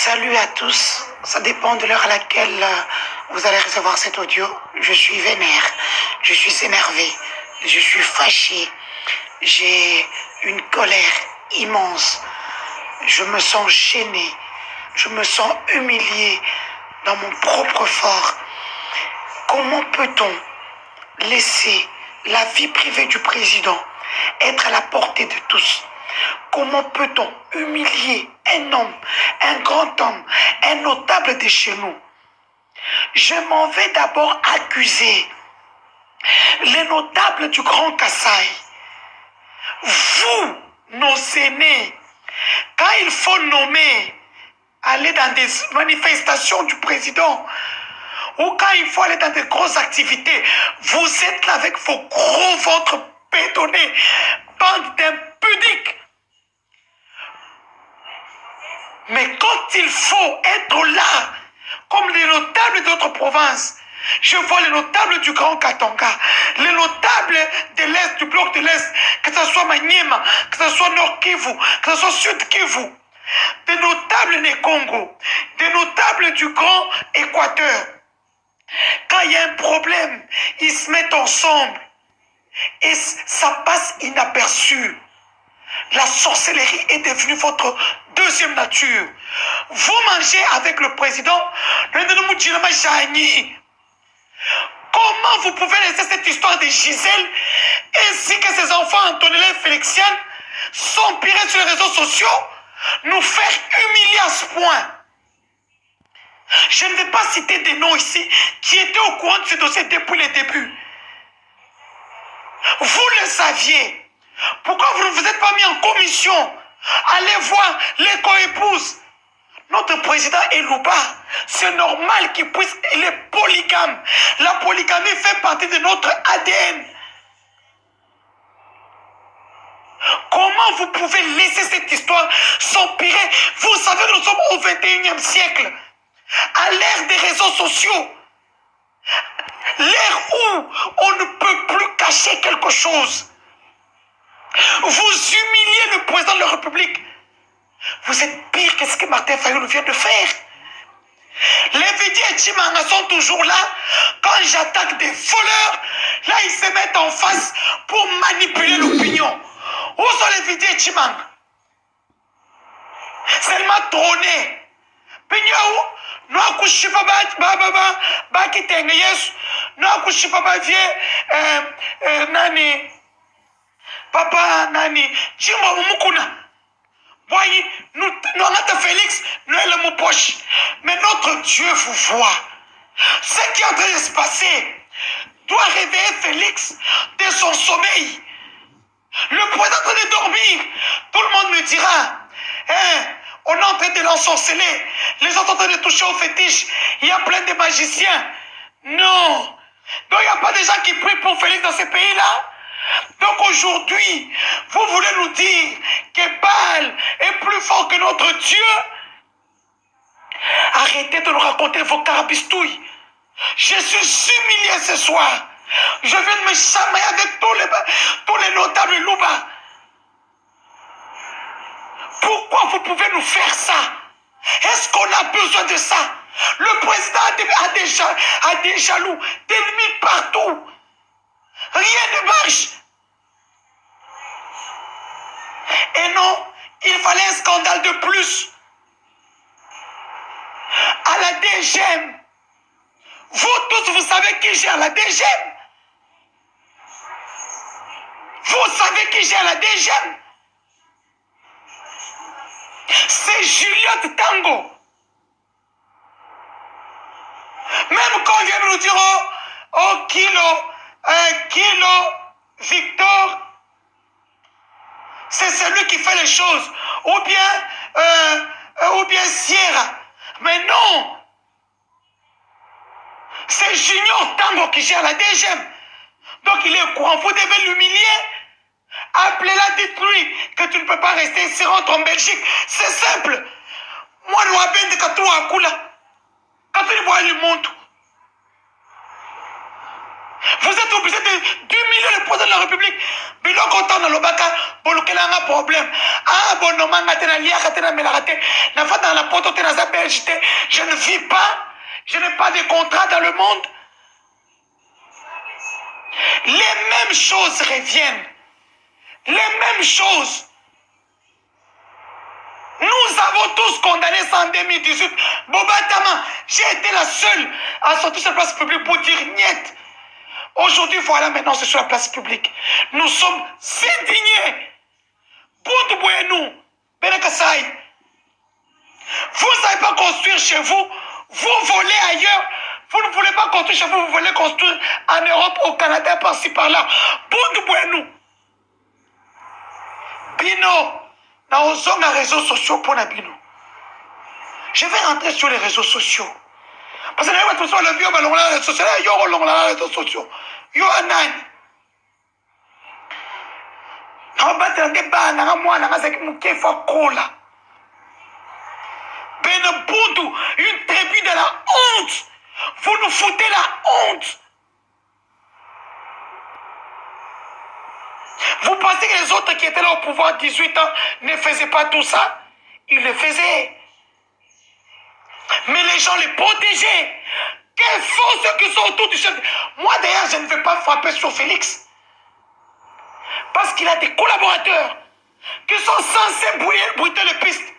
Salut à tous, ça dépend de l'heure à laquelle vous allez recevoir cet audio. Je suis vénère, je suis énervé, je suis fâché, j'ai une colère immense, je me sens gêné, je me sens humilié dans mon propre fort. Comment peut-on laisser la vie privée du président être à la portée de tous? Comment peut-on humilier un homme, un grand homme, un notable de chez nous? Je m'en vais d'abord accuser les notables du Grand Kasaï. Vous, nos aînés, quand il faut nommer, aller dans des manifestations du président, ou quand il faut aller dans des grosses activités, vous êtes là avec vos gros ventres bétonnés, bande d'impudiques. Mais quand il faut être là, comme les notables d'autres provinces, je vois les notables du Grand Katanga, les notables de l'Est, du bloc de l'Est, que ce soit Maniema, que ce soit Nord Kivu, que ce soit Sud Kivu, des notables des Congo, des notables du Grand Équateur. Quand il y a un problème, ils se mettent ensemble et ça passe inaperçu. La sorcellerie est devenue votre deuxième nature. Vous mangez avec le président. Comment vous pouvez laisser cette histoire de Gisèle ainsi que ses enfants Antonella et Félixiane s'empirer sur les réseaux sociaux, nous faire humilier à ce point? Je ne vais pas citer des noms ici qui étaient au courant de ce dossier depuis le début. Vous le saviez. Pourquoi vous ne vous êtes pas mis en commission? Allez voir les co-épouses. Notre président est Louba. C'est normal qu'il puisse... Il est polygame. La polygamie fait partie de notre ADN. Comment vous pouvez laisser cette histoire s'empirer? Vous savez que nous sommes au 21e siècle. À l'ère des réseaux sociaux. L'ère où on ne peut plus cacher quelque chose. Vous humiliez le président de la République. Vous êtes pire que ce que Martin Fayulu vient de faire. Les Vidi et Chimanga sont toujours là. Quand j'attaque des voleurs, là ils se mettent en face pour manipuler l'opinion. Où sont les Vidi et Chimanga? Seulement trôné. Pignaou, nous accouchons pas qui t'es yes, nous accouchons pas vieux, nani, papa nani, Chimba Mukuna. Voyez, nous avons Félix, nous sommes mon poche. Mais notre Dieu vous voit. Ce qui est en train de se passer doit réveiller Félix de son sommeil. Le président est en train de dormir. Tout le monde me dira, hein, on est en train de l'ensorceler. Les autres sont en train de toucher au fétiche. Il y a plein de magiciens. Non. Donc il n'y a pas de gens qui prient pour Félix dans ces pays-là. Donc aujourd'hui, vous voulez nous dire que Baal est plus fort que notre Dieu? Arrêtez de nous raconter vos carabistouilles. Je suis humilié ce soir. Je viens de me chamailler avec tous les notables Louba. Pourquoi vous pouvez nous faire ça? Est-ce qu'on a besoin de ça? Le président a des jaloux, des ennemis partout. Rien ne marche. Et non, il fallait un scandale de plus. À la DGM. Vous tous, vous savez qui gère la DGM? Vous savez qui gère la DGM? C'est Juliette Tango. Même quand on vient nous dire, oh Kilo, Victor, c'est celui qui fait les choses. Ou bien Sierra. Mais non. C'est Junior Tango qui gère la DGM. Donc il est au courant. Vous devez l'humilier. Appelez-la, dites-lui que tu ne peux pas rester ici, rentre en Belgique. C'est simple. Moi, nous avons dit que tout a coulé. Quand tu vois le monde. Vous êtes obligé d'humilier le président de la République. Bilo content dans le baka, bolukela un problème. Ah, bon, non, mangatena liakatena melagate. Na fa dans la poto tena za belgite. Je ne vis pas. Je n'ai pas de contrat dans le monde. Les mêmes choses reviennent. Les mêmes choses. Nous avons tous condamné ça en 2018. Bobatama, j'ai été la seule à sortir sur la place publique pour dire niet. Aujourd'hui, voilà, maintenant, c'est sur la place publique. Nous sommes indignés. Boudouénou, Benekasai. Vous ne savez pas construire chez vous. Vous volez ailleurs. Vous ne voulez pas construire chez vous. Vous voulez construire en Europe, au Canada, par-ci, par-là. Boudouénou. Bino. Dans les réseaux sociaux pour la Bino. Je vais rentrer sur les réseaux sociaux. Parce que les réseaux sociaux, les réseaux sociaux, les réseaux sociaux. Yo anan. On va te débat, moi, on va kola. Benebundu, une tribu de la honte. Vous nous foutez la honte. Vous pensez que les autres qui étaient là au pouvoir 18 ans ne faisaient pas tout ça? Ils le faisaient. Mais les gens les protégeaient. Quels sont ceux qui sont autour du chef? Moi d'ailleurs, je ne vais pas frapper sur Félix. Parce qu'il a des collaborateurs qui sont censés brouiller les pistes.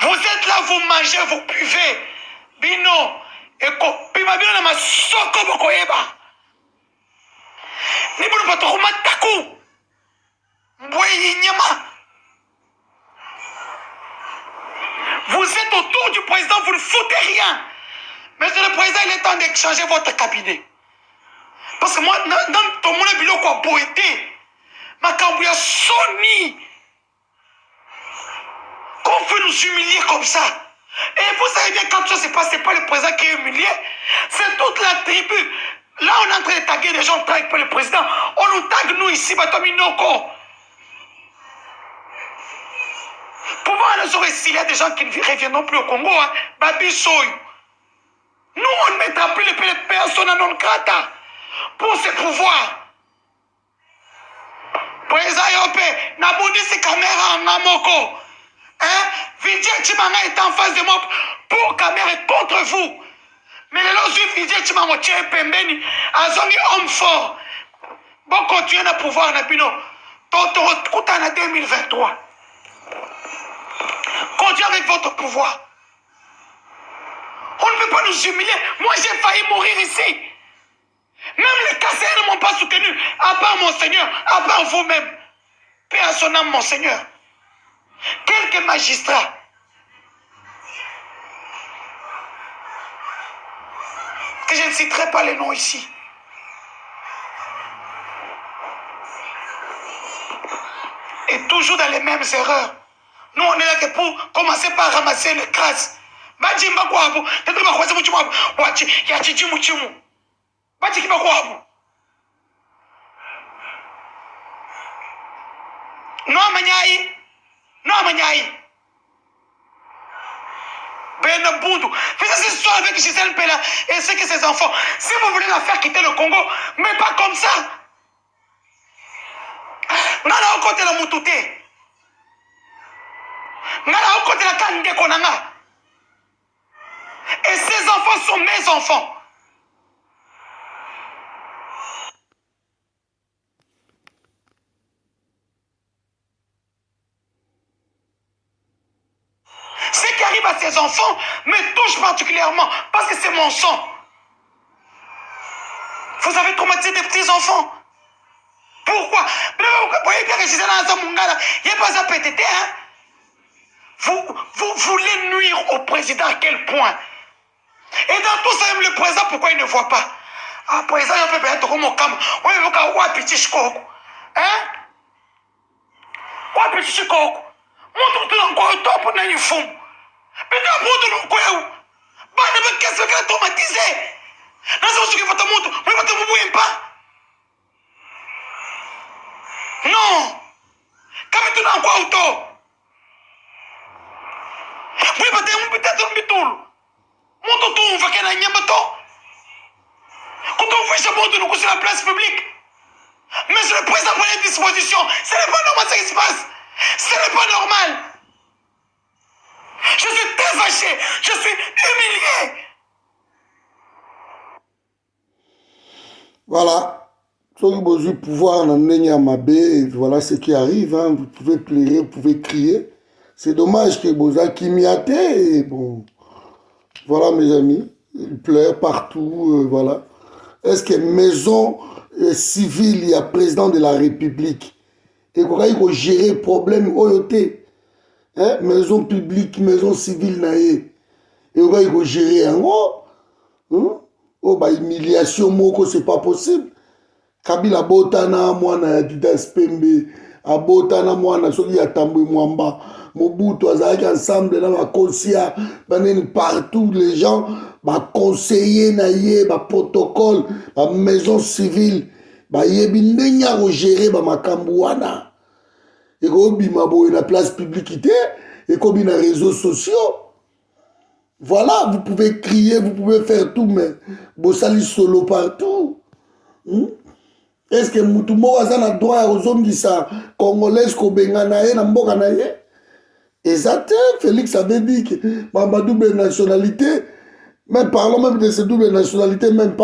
Vous êtes là, vous mangez, vous buvez. Bino. Eko. Bimabino na masoko bokoyeba. Nibono patokuma taku. Mbwe nyama. Vous êtes autour du président, vous ne foutez rien. Monsieur le président, il est temps d'échanger votre cabinet. Parce que moi, dans ton monde, il y a beauté. Ma cambouille Sony. Qu'on peut nous humilier comme ça. Et vous savez bien, quand ça se passe, ce n'est pas le président qui est humilié. C'est toute la tribu. Là, on est en train de taguer des gens qui travaillent pour le président. On nous tague, nous, ici, Batominoko. Pour voir les autres, s'il y a des gens qui ne reviendront plus au Congo, hein, Babisoy. Nous, on ne mettra plus les personnes à non grata pour ce pouvoir. Président Yopé, Naboudi, c'est caméra en Amoko. Hein? Vijay Chimanga est en face de moi pour caméra contre vous. Mais les lois Vijay Chimanga, Tché Pembeni, Azongi homme fort. Bon, continuez à pouvoir, Nabino. Totoro, Koutana 2023. Continuez avec votre pouvoir. On ne peut pas nous humilier. Moi, j'ai failli mourir ici. Même les cassés ne m'ont pas soutenu. À part mon Seigneur, à part vous-même. Paix à son âme, mon Seigneur. Quelques magistrats. Que je ne citerai pas les noms ici. Et toujours dans les mêmes erreurs. Nous, on est là que pour commencer par ramasser les grâces. Bajimba kwabu, tetri bakwaze muchimu abu, wachi ya chijimu chimu. Bachi kiba kwabu. No amanyai. No amanyai. Benabundu. Faites cette histoire avec Gisèle Pella et c'est que ses enfants. Si vous voulez la faire quitter le Congo, mais pas comme ça. Nala au côté la mutute. Nala au côté la kande konanga. Et ces enfants sont mes enfants. Ce qui arrive à ces enfants me touche particulièrement parce que c'est mon sang. Vous avez traumatisé des petits enfants. Pourquoi? Vous voyez bien que je suis dans un mungala. Il n'y a pas à péter, hein? Vous voulez nuire au président à quel point? Et dans tout ça, même le président, pourquoi il ne voit pas? Ah, président, il peut être comme au cam. Oui, il faut que petit chikoko. Hein? Quoi, petit chikoko? Montre tout dans quoi, toi, pour n'aller fou. Mais tu as montré quoi? Bah, ne me casse le gars traumatisé. Non, c'est ce qu'il faut te montrer. Mais il va te montrer pas. Non. Quand tu n'as quoi, auto? Oui, peut-être un bitoul. Montre tout, on va qu'elle a un yambato. Quand on voit ce monde nous sur la place publique. Mais le président prend les dispositions. Ce n'est pas normal ce qui se passe. Ce n'est pas normal. Je suis très fâché. Je suis humilié. Voilà. Ceux qui ont le pouvoir dans le voilà ce qui arrive. Hein. Vous pouvez pleurer, vous pouvez crier. C'est dommage que Boza Kimiate, et bon, voilà mes amis, ils pleurent partout, voilà. Est-ce que maison civile, il y a président de la République, et qu'on va gérer problème oyoté, hein? Maison publique, maison civile, naïe, et on va gérer un gros, hein? Oh, bah, humiliation, moko, c'est pas possible. Kabila botana, moi, na Didas Pembe, a botana, moi, na soki ya Tambwe Mwamba, Mobutu, azalaki ensemble, na bakonsia, baneni partout, les gens, conseiller na ye, protocole, maison civile, yebi ndenge ya kogere makambo wana. Ekobima boye na place publique te, ekobi na réseaux sociaux. Voilà, vous pouvez crier, vous pouvez faire tout, mais bosali solo partout. Est-ce que Moutoumou a le droit à ozongisa congolaise kobenga na ye na mboka na ye? Exact, Félix avait dit que ma double nationalité, même parlons même de cette double nationalité, même pas